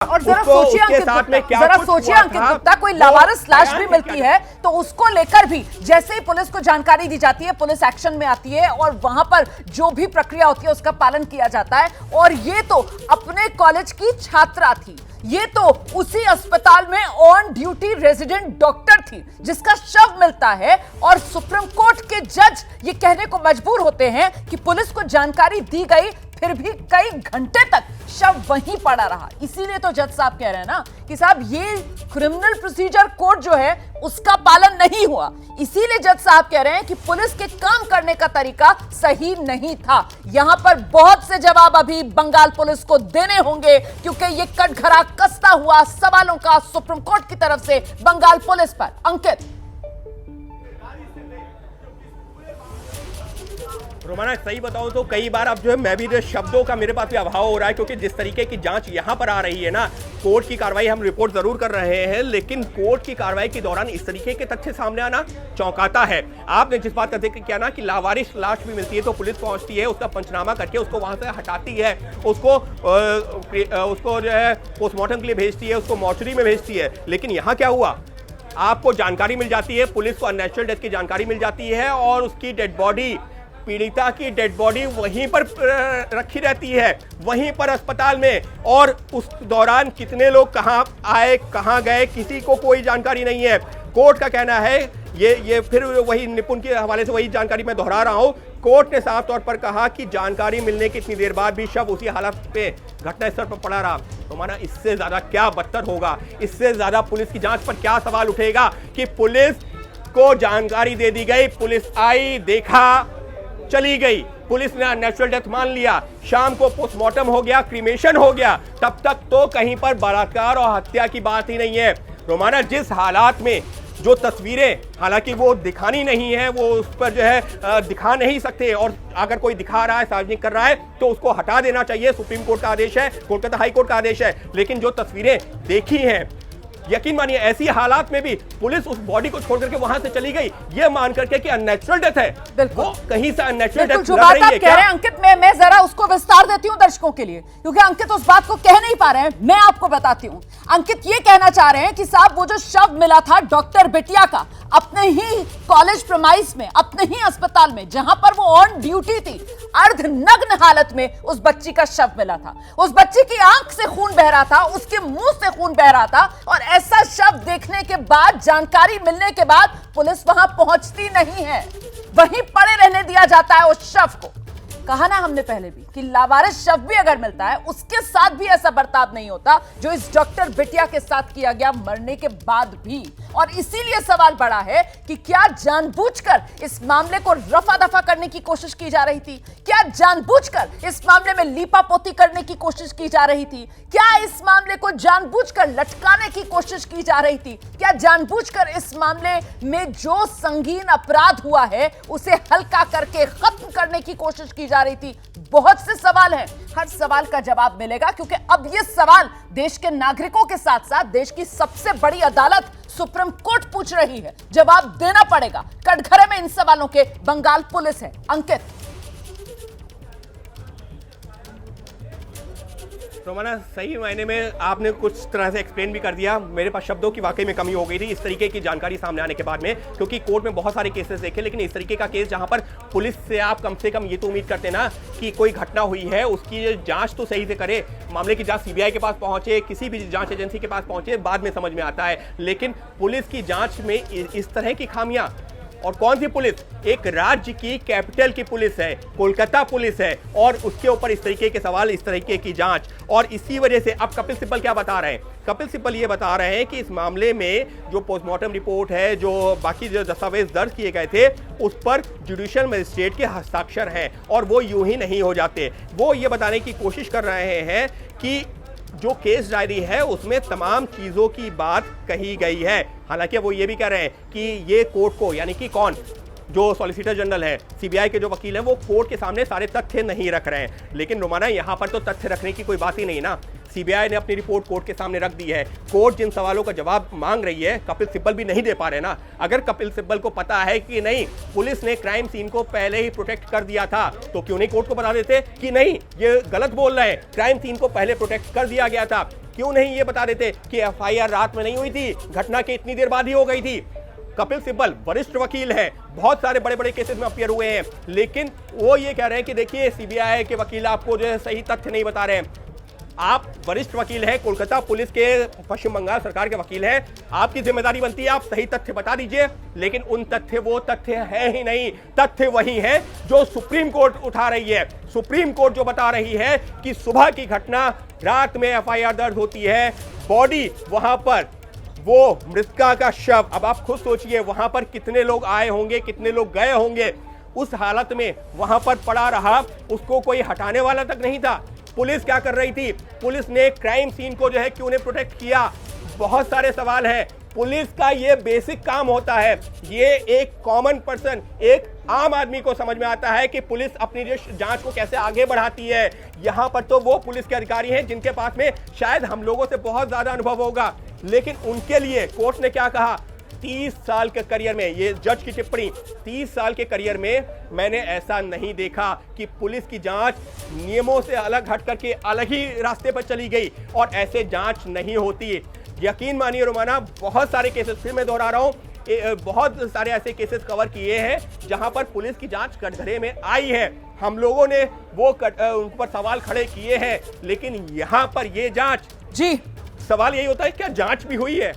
और जरा सोचिए अंकित गुप्ता कोई लावारिस लाश भी मिलती है तो उसको लेकर भी जैसे ही पुलिस को जानकारी दी जाती है, पुलिस एक्शन में आती है और वहां पर जो भी प्रक्रिया होती है उसका पालन किया जाता है। और ये तो अपने कॉलेज की छात्रा थी, ये तो उसी अस्पताल में ऑन ड्यूटी रेजिडेंट डॉक्टर थी जिसका शव मिलता है और सुप्रीम कोर्ट के जज ये कहने को मजबूर होते हैं कि पुलिस को जानकारी दी गई, फिर भी कई घंटे तक शव वहीं पड़ा रहा। इसीलिए तो जज साहब कह रहे हैं ना कि साहब ये क्रिमिनल प्रोसीजर कोड जो है उसका पालन नहीं हुआ। इसीलिए जज साहब कह रहे हैं कि पुलिस के काम करने का तरीका सही नहीं था। यहां पर बहुत से जवाब अभी बंगाल पुलिस को देने होंगे क्योंकि ये कटघरा कसता हुआ सवालों का सुप्रीम कोर्ट की तरफ से बंगाल पुलिस पर। अंकित, रोमाना सही बताऊं तो कई बार अब जो है मैं भी शब्दों का मेरे पास भी अभाव हो रहा है, क्योंकि जिस तरीके की जांच यहां पर आ रही है ना, कोर्ट की कार्रवाई हम रिपोर्ट जरूर कर रहे हैं, लेकिन कोर्ट की कार्रवाई के दौरान इस तरीके के तथ्य सामने आना चौंकाता है। आपने जिस बात का जिक्र किया ना कि लावारिस लाश भी मिलती है तो पुलिस पहुंचती है, उसका पंचनामा करके उसको वहां से हटाती है, उसको जो है पोस्टमार्टम के लिए भेजती है, उसको मॉर्चरी में भेजती है। लेकिन यहां क्या हुआ, आपको जानकारी मिल जाती है, पुलिस को अननेचुरल डेथ की जानकारी मिल जाती है और उसकी डेड बॉडी, पीड़िता की डेड बॉडी वहीं पर रखी रहती है, वहीं पर अस्पताल में, और उस दौरान कितने लोग कहां आए कहां गए किसी को कोई जानकारी नहीं है। कोर्ट का कहना है, ये फिर वही निपुण के हवाले से वही जानकारी मैं दोहरा रहा हूं, कोर्ट ने साफ तौर पर कहा कि जानकारी मिलने की इतनी देर बाद भी शव उसी हालत पे घटनास्थल पर पड़ा रहा। तो माना इससे ज्यादा क्या बदतर होगा, इससे ज्यादा पुलिस की जांच पर क्या सवाल उठेगा कि पुलिस को जानकारी दे दी गई, पुलिस आई, देखा, चली गई, पुलिस ने नेचुरल डेथ मान लिया, शाम को पोस्टमार्टम हो गया, क्रीमेशन हो गया, तब तक तो कहीं पर बलात्कार और हत्या की बात ही नहीं है। रोमाना जिस हालात में जो तस्वीरें, हालांकि वो दिखानी नहीं है, वो उस पर जो है दिखा नहीं सकते, और अगर कोई दिखा रहा है, सार्वजनिक कर रहा है तो उसको हटा देना चाहिए, सुप्रीम कोर्ट का आदेश है, कोलकाता हाई कोर्ट का आदेश है। लेकिन जो तस्वीरें देखी हैं, यकीन मानिए ऐसी हालात में भी पुलिस उस बॉडी को छोड़ करके वहां से चली गई, ये मान करके कि अननेचुरल डेथ है, वो कहीं से अननेचुरल डेथ जो बात आप कह रहे हैं अंकित, मैं जरा उसको विस्तार देती हूं दर्शकों के लिए, क्योंकि अंकित उस बात को कह नहीं पा रहे हैं। मैं आपको बताती हूं, अंकित ये कहना चाह रहे हैं कि साहब वो जो शव मिला था डॉक्टर बिटिया का, अपने ही कॉलेज प्रीमाइस में, अपने ही अस्पताल में जहां पर वो ऑन ड्यूटी थी, अर्धनग्न हालत में उस बच्ची का शव मिला था। उस बच्ची की आंख से खून बह रहा था, उसके मुंह से खून बह रहा था, और ऐसा शव देखने के बाद, जानकारी मिलने के बाद पुलिस वहां पहुंचती नहीं है, वहीं पड़े रहने दिया जाता है उस शव को। कहा ना हमने पहले भी कि लावारिस शव भी अगर मिलता है उसके साथ भी ऐसा बर्ताव नहीं होता जो इस डॉक्टर बिटिया के साथ किया गया मरने के बाद भी। और इसीलिए सवाल बड़ा है कि क्या जानबूझकर इस मामले को रफा दफा करने की कोशिश की जा रही थी? क्या जानबूझकर इस मामले में लीपापोती करने की कोशिश की जा रही थी? क्या इस मामले को जानबूझकर लटकाने की कोशिश की जा रही थी? क्या जानबूझकर इस मामले में जो संगीन अपराध हुआ है उसे हल्का करके खत्म करने की कोशिश की जा रही थी? बहुत से सवाल हैं, हर सवाल का जवाब मिलेगा, क्योंकि अब ये सवाल देश के नागरिकों के साथ साथ देश की सबसे बड़ी अदालत सुप्रीम कोर्ट पूछ रही है। जवाब देना पड़ेगा। कटघरे में इन सवालों के बंगाल पुलिस है। अंकित, रोमाना सही मायने में आपने कुछ तरह से एक्सप्लेन भी कर दिया। मेरे पास शब्दों की वाकई में कमी हो गई थी इस तरीके की जानकारी सामने आने के बाद में, क्योंकि कोर्ट में बहुत सारे केसेस देखे, लेकिन इस तरीके का केस जहां पर पुलिस से आप कम से कम ये तो उम्मीद करते ना कि कोई घटना हुई है उसकी जांच तो सही से करे, मामले की जांच सीबीआई के पास पहुंचे, किसी भी जांच एजेंसी के पास पहुंचे, बाद में समझ में आता है। लेकिन पुलिस की जांच में इस तरह की खामियां, और कौन सी पुलिस, एक राज्य की कैपिटल की पुलिस है, कोलकाता पुलिस है, और उसके ऊपर इस तरीके के सवाल, इस तरीके की जांच। और इसी वजह से अब कपिल सिब्बल क्या बता रहे हैं? कपिल सिब्बल ये बता रहे हैं कि इस मामले में जो पोस्टमार्टम रिपोर्ट है, जो बाकी जो दस्तावेज दर्ज किए गए थे, उस पर जुडिशियल मजिस्ट्रेट के हस्ताक्षर हैं और वो यूं ही नहीं हो जाते। वो ये बताने की कोशिश कर रहे हैं कि जो केस डायरी है उसमें तमाम चीजों की बात कही गई है। हालांकि वो ये भी कह रहे हैं कि ये कोर्ट को, यानी कि कौन, जो सॉलिसिटर जनरल है, सीबीआई के जो वकील हैं, वो कोर्ट के सामने सारे तथ्य नहीं रख रहे हैं। लेकिन रोमाना यहाँ पर तो तथ्य रखने की कोई बात ही नहीं ना। सीबीआई ने अपनी रिपोर्ट कोर्ट के सामने रख दी है। कोर्ट जिन सवालों का जवाब मांग रही है, कपिल सिब्बल भी नहीं दे पा रहे ना। अगर कपिल सिब्बल को पता है कि नहीं, पुलिस ने क्राइम सीन को पहले ही प्रोटेक्ट कर दिया था, तो क्यों नहीं कोर्ट को बता देते कि नहीं, ये गलत बोल रहे हैं, क्राइम सीन को पहले प्रोटेक्ट कर दिया गया था। क्यों नहीं ये बता देते कि एफआईआर रात में नहीं हुई थी, घटना के इतनी देर बाद ही हो गई थी। कपिल सिब्बल वरिष्ठ वकील है, बहुत सारे बड़े बड़े केसेस में अपीयर हुए हैं, लेकिन वो ये कह रहे हैं कि देखिए सीबीआई के वकील आपको जो है सही तथ्य नहीं बता रहे हैं। आप वरिष्ठ वकील हैं, कोलकाता पुलिस के, पश्चिम बंगाल सरकार के वकील हैं, आपकी जिम्मेदारी बनती है आप सही तथ्य बता दीजिए, लेकिन उन तथ्य वो तथ्य है ही नहीं। तथ्य वही है जो सुप्रीम कोर्ट उठा रही है। सुप्रीम कोर्ट जो बता रही है कि सुबह की घटना, रात में एफआईआर दर्ज होती है, बॉडी वहां पर, वो मृतका का शव, अब आप खुद सोचिए वहां पर कितने लोग आए होंगे, कितने लोग गए होंगे, उस हालत में वहां पर पड़ा रहा, उसको कोई हटाने वाला तक नहीं था। पुलिस क्या कर रही थी? पुलिस ने क्राइम सीन को जो है क्यों ने प्रोटेक्ट किया? बहुत सारे सवाल हैं। पुलिस का ये बेसिक काम होता है, ये एक कॉमन पर्सन, एक आम आदमी को समझ में आता है कि पुलिस अपनी जो जांच को कैसे आगे बढ़ाती है। यहाँ पर तो वो पुलिस के अधिकारी हैं जिनके पास में शायद हम लोगों से बहुत ज्यादा अनुभव होगा, लेकिन उनके लिए कोर्ट ने क्या कहा? 30 साल के करियर में, ये जज की टिप्पणी, 30 साल के करियर में मैंने ऐसा नहीं देखा कि पुलिस की जांच नियमों से अलग हट करके अलग ही रास्ते पर चली गई, और ऐसे जांच नहीं होती। यकीन मानिए रोमाना, बहुत सारे केसेस, फिर मैं दोहरा रहा हूं, बहुत सारे ऐसे केसेस कवर किए हैं जहां पर पुलिस की जांच कटघरे में आई है, हम लोगों ने वो उन पर सवाल खड़े किए हैं, लेकिन यहां पर ये जांच, जी सवाल यही होता है क्या जांच भी हुई है?